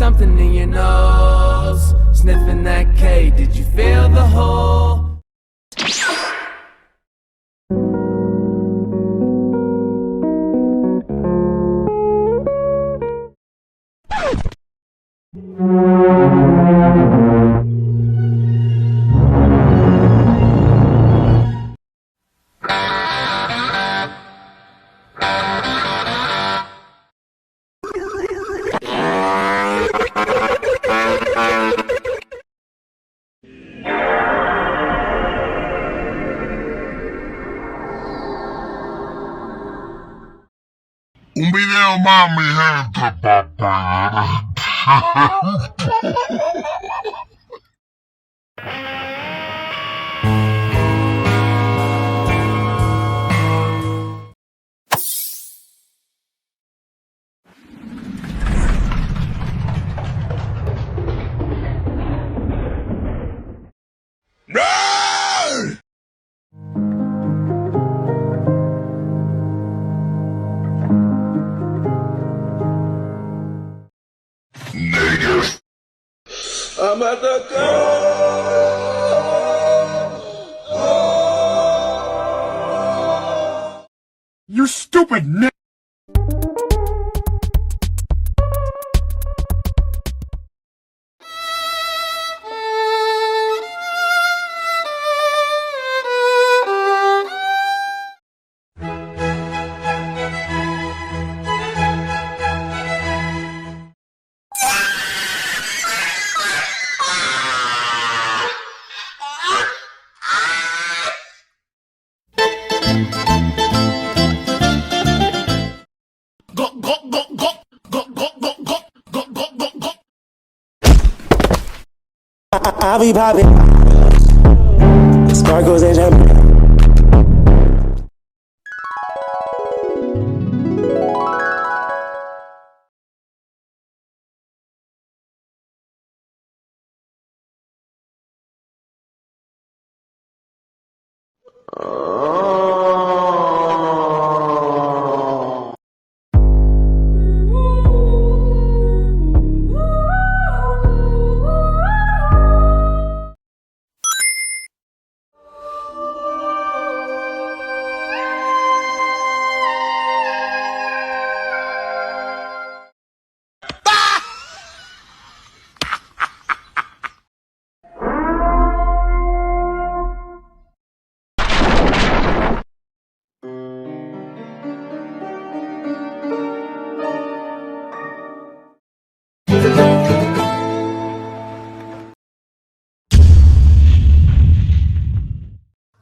something in your nose. Sniffing that K, did you feel the hole? Un video más, mi gente, papá. Negus. I'm at the go. You stupid n***. I'll be popping sparkles and champagne.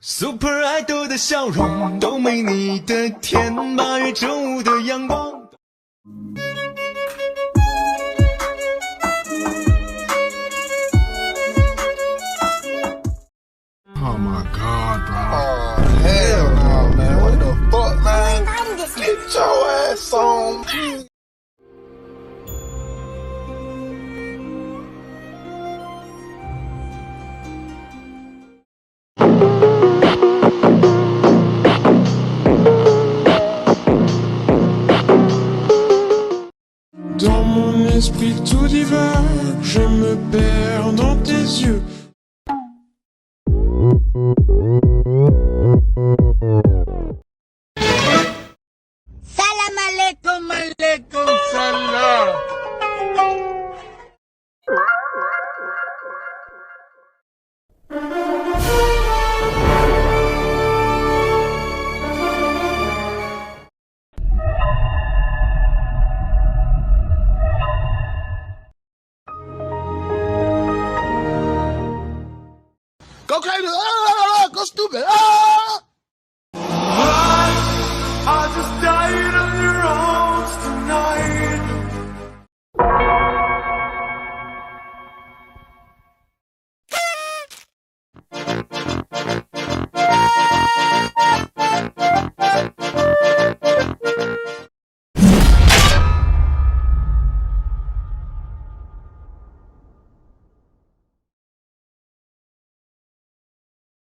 Super Idol 的笑容都没你的甜，8月正午的阳光。Oh my god, bro. Oh, hell no, man. What the fuck, man? Get your ass on. Dans mon esprit tout divin, je me perds dans tes yeux. Salamaleco, Maleco, Sala. Go crazy! Go stupid!